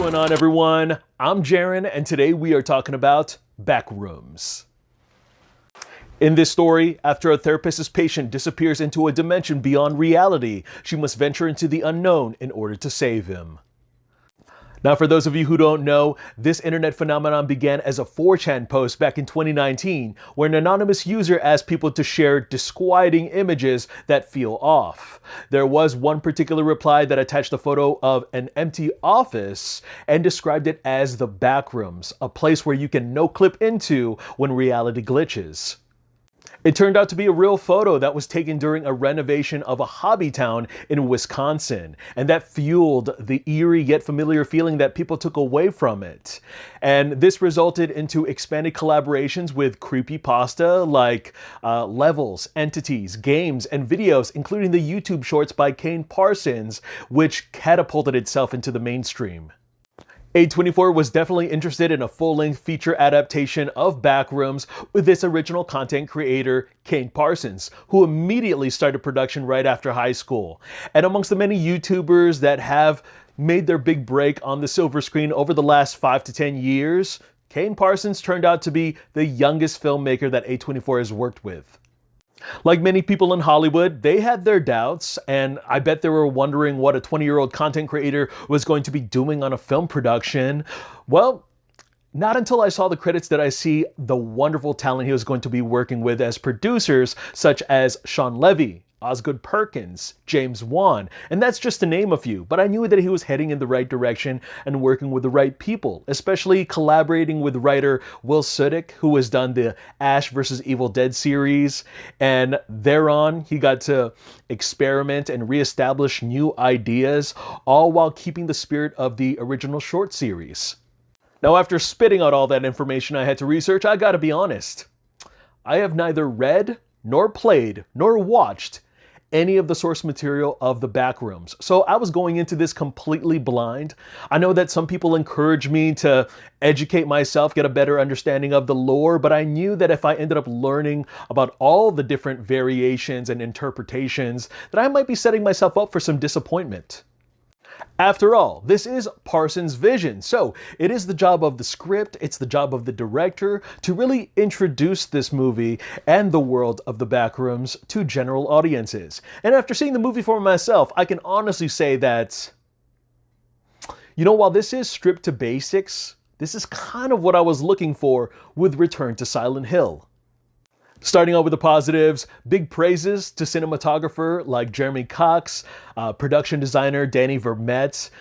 going on, everyone? I'm Jaren, and today we are talking about Backrooms. In this story, after a therapist's patient disappears into a dimension beyond reality, she must venture into the unknown in order to save him. Now, for those of you who don't know, this internet phenomenon began as a 4chan post back in 2019, where an anonymous user asked people to share disquieting images that feel off. There was one particular reply that attached a photo of an empty office and described it as the Backrooms, a place where you can no-clip into when reality glitches. It turned out to be a real photo that was taken during a renovation of a hobby town in Wisconsin, and that fueled the eerie yet familiar feeling that people took away from it. And this resulted into expanded collaborations with creepypasta like levels, entities, games, and videos, including the YouTube shorts by Kane Parsons, which catapulted itself into the mainstream. A24 was definitely interested in a full-length feature adaptation of Backrooms with its original content creator, Kane Parsons, who immediately started production right after high school. And amongst the many YouTubers that have made their big break on the silver screen over the last 5 to 10 years, Kane Parsons turned out to be the youngest filmmaker that A24 has worked with. Like many people in Hollywood, they had their doubts, and I bet they were wondering what a 20-year-old content creator was going to be doing on a film production. Well, not until I saw the credits did I see the wonderful talent he was going to be working with as producers, such as Sean Levy, Osgood Perkins, James Wan, and that's just to name a few, but I knew that he was heading in the right direction and working with the right people, especially collaborating with writer Will Sudick, who has done the Ash vs. Evil Dead series, and thereon he got to experiment and reestablish new ideas, all while keeping the spirit of the original short series. Now, after spitting out all that information I had to research, I gotta be honest. I have neither read, nor played, nor watched any of the source material of the Backrooms. So I was going into this completely blind. I know that some people encourage me to educate myself, get a better understanding of the lore, but I knew that if I ended up learning about all the different variations and interpretations, that I might be setting myself up for some disappointment. After all, this is Parsons' vision, so it is the job of the script, it's the job of the director to really introduce this movie and the world of the Backrooms to general audiences. And after seeing the movie for myself, I can honestly say that, while this is stripped to basics, this is kind of what I was looking for with Return to Silent Hill. Starting out with the positives, big praises to cinematographer like Jeremy Cox, production designer Danny Vermette,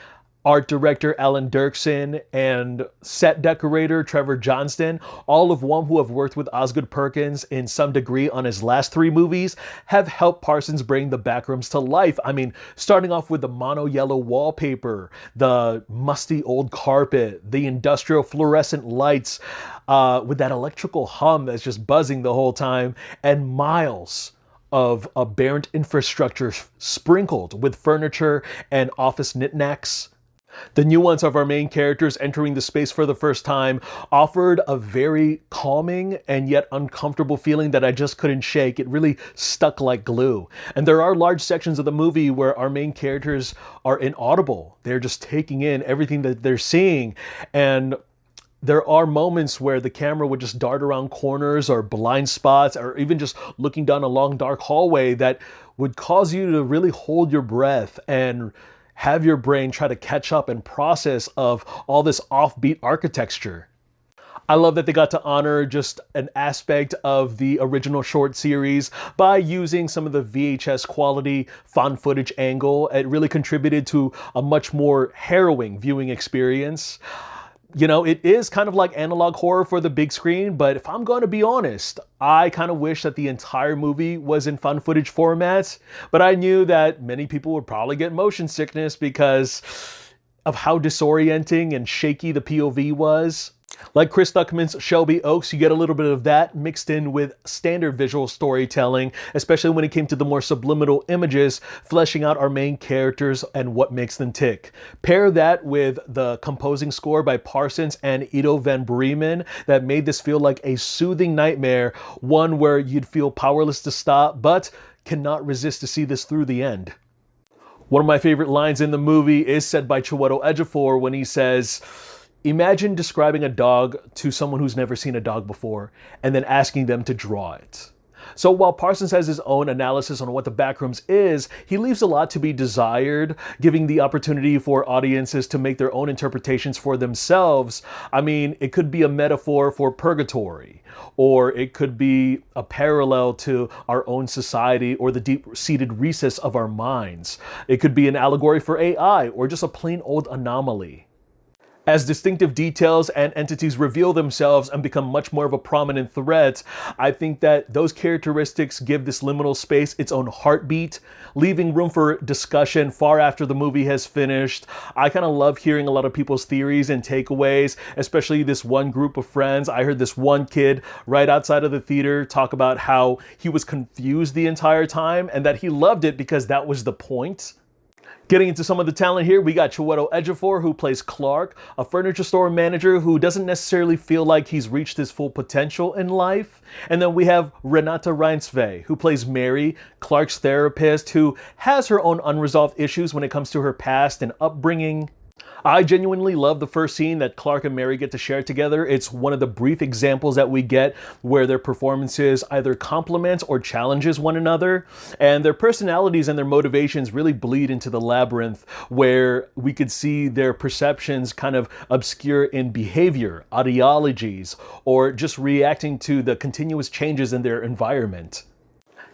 art director Alan Dirksen, and set decorator Trevor Johnston, all of whom who have worked with Osgood Perkins in some degree on his last 3 movies, have helped Parsons bring the Backrooms to life. I mean, starting off with the mono yellow wallpaper, the musty old carpet, the industrial fluorescent lights, with that electrical hum that's just buzzing the whole time, and miles of aberrant infrastructure sprinkled with furniture and office knickknacks. The nuance of our main characters entering the space for the first time offered a very calming and yet uncomfortable feeling that I just couldn't shake. It really stuck like glue. And there are large sections of the movie where our main characters are inaudible. They're just taking in everything that they're seeing. And there are moments where the camera would just dart around corners or blind spots, or even just looking down a long dark hallway that would cause you to really hold your breath and have your brain try to catch up and process of all this offbeat architecture. I love that they got to honor just an aspect of the original short series by using some of the VHS quality found footage angle. It really contributed to a much more harrowing viewing experience. It is kind of like analog horror for the big screen, but if I'm going to be honest, I kind of wish that the entire movie was in found footage format, but I knew that many people would probably get motion sickness because of how disorienting and shaky the POV was. Like Chris Stuckman's Shelby Oaks, you get a little bit of that mixed in with standard visual storytelling, especially when it came to the more subliminal images, fleshing out our main characters and what makes them tick. Pair that with the composing score by Parsons and Ido van Bremen that made this feel like a soothing nightmare, one where you'd feel powerless to stop, but cannot resist to see this through the end. One of my favorite lines in the movie is said by Chiwetel Ejiofor when he says, "Imagine describing a dog to someone who's never seen a dog before and then asking them to draw it." So while Parsons has his own analysis on what the Backrooms is, he leaves a lot to be desired, giving the opportunity for audiences to make their own interpretations for themselves. I mean, it could be a metaphor for purgatory, or it could be a parallel to our own society or the deep-seated recess of our minds. It could be an allegory for AI, or just a plain old anomaly. As distinctive details and entities reveal themselves and become much more of a prominent threat, I think that those characteristics give this liminal space its own heartbeat, leaving room for discussion far after the movie has finished. I kind of love hearing a lot of people's theories and takeaways, especially this one group of friends. I heard this one kid right outside of the theater talk about how he was confused the entire time and that he loved it because that was the point. Getting into some of the talent here, we got Chiwetel Ejiofor, who plays Clark, a furniture store manager who doesn't necessarily feel like he's reached his full potential in life. And then we have Renata Reinsve, who plays Mary, Clark's therapist, who has her own unresolved issues when it comes to her past and upbringing. I genuinely love the first scene that Clark and Mary get to share together. It's one of the brief examples that we get where their performances either complement or challenges one another, and their personalities and their motivations really bleed into the labyrinth, where we could see their perceptions kind of obscure in behavior, ideologies, or just reacting to the continuous changes in their environment.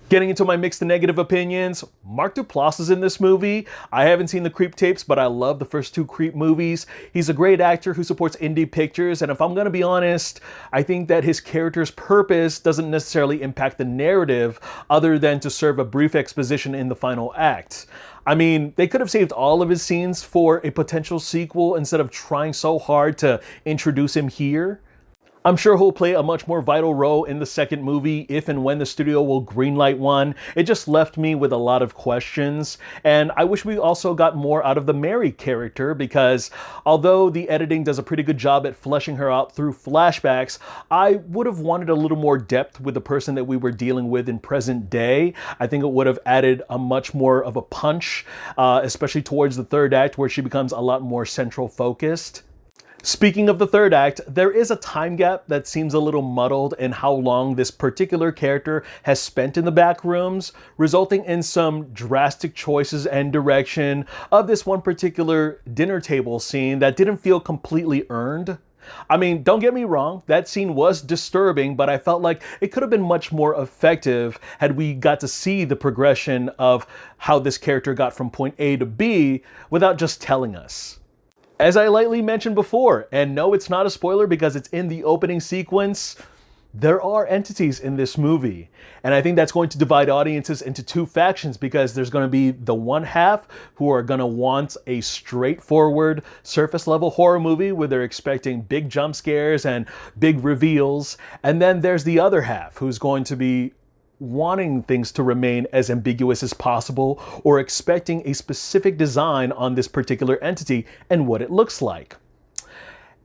Getting into my mixed and negative opinions, Mark Duplass is in this movie. I haven't seen the Creep tapes, but I love the first two Creep movies. He's a great actor who supports indie pictures, and if I'm gonna be honest, I think that his character's purpose doesn't necessarily impact the narrative other than to serve a brief exposition in the final act. I mean, they could have saved all of his scenes for a potential sequel instead of trying so hard to introduce him here. I'm sure he'll play a much more vital role in the second movie if and when the studio will greenlight one. It just left me with a lot of questions, and I wish we also got more out of the Mary character, because although the editing does a pretty good job at fleshing her out through flashbacks, I would have wanted a little more depth with the person that we were dealing with in present day. I think it would have added a much more of a punch, especially towards the third act, where she becomes a lot more central focused. Speaking of the third act, there is a time gap that seems a little muddled in how long this particular character has spent in the back rooms, resulting in some drastic choices and direction of this one particular dinner table scene that didn't feel completely earned. I mean, don't get me wrong, that scene was disturbing, but I felt like it could have been much more effective had we got to see the progression of how this character got from point A to B without just telling us. As I lightly mentioned before, and no, it's not a spoiler because it's in the opening sequence, there are entities in this movie. And I think that's going to divide audiences into two factions, because there's going to be the one half who are going to want a straightforward, surface level horror movie where they're expecting big jump scares and big reveals. And then there's the other half who's going to be wanting things to remain as ambiguous as possible, or expecting a specific design on this particular entity and what it looks like.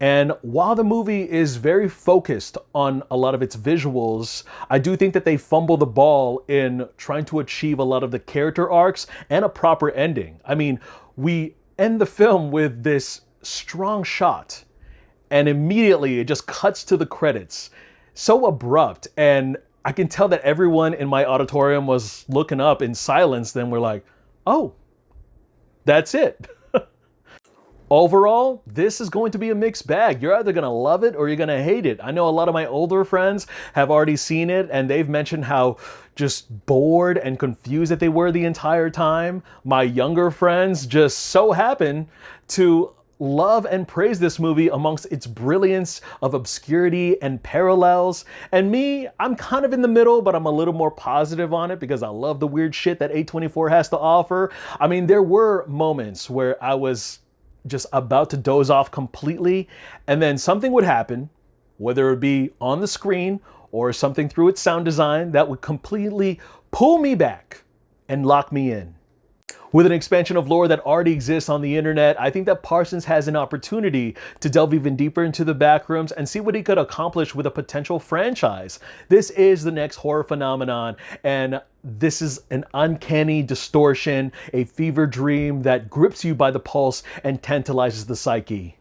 And while the movie is very focused on a lot of its visuals, I do think that they fumble the ball in trying to achieve a lot of the character arcs and a proper ending. I mean, we end the film with this strong shot, and immediately it just cuts to the credits. So abrupt, and I can tell that everyone in my auditorium was looking up in silence, then we're like, oh, that's it. Overall, this is going to be a mixed bag. You're either going to love it or you're going to hate it. I know a lot of my older friends have already seen it, and they've mentioned how just bored and confused that they were the entire time. My younger friends just so happen to love and praise this movie amongst its brilliance of obscurity and parallels. And me, I'm kind of in the middle, but I'm a little more positive on it because I love the weird shit that A24 has to offer. I mean, there were moments where I was just about to doze off completely, and then something would happen, whether it be on the screen or something through its sound design, that would completely pull me back and lock me in. With an expansion of lore that already exists on the internet, I think that Parsons has an opportunity to delve even deeper into the backrooms and see what he could accomplish with a potential franchise. This is the next horror phenomenon, and this is an uncanny distortion, a fever dream that grips you by the pulse and tantalizes the psyche.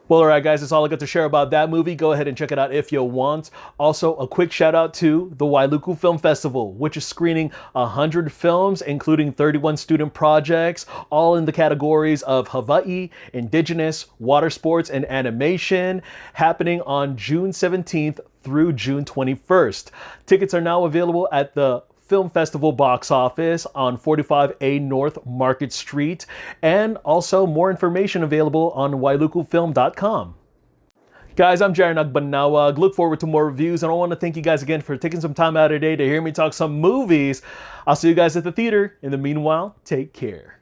Well, alright guys, that's all I got to share about that movie. Go ahead and check it out if you want. Also, a quick shout out to the Wailuku Film Festival, which is screening 100 films, including 31 student projects, all in the categories of Hawaii, Indigenous, Water Sports, and Animation, happening on June 17th through June 21st. Tickets are now available at the Film Festival box office on 45A North Market Street, and also more information available on wailukufilm.com. Guys, I'm Jaren Agbanawag. Look forward to more reviews, and I want to thank you guys again for taking some time out of your day to hear me talk some movies. I'll see you guys at the theater. In the meanwhile, take care.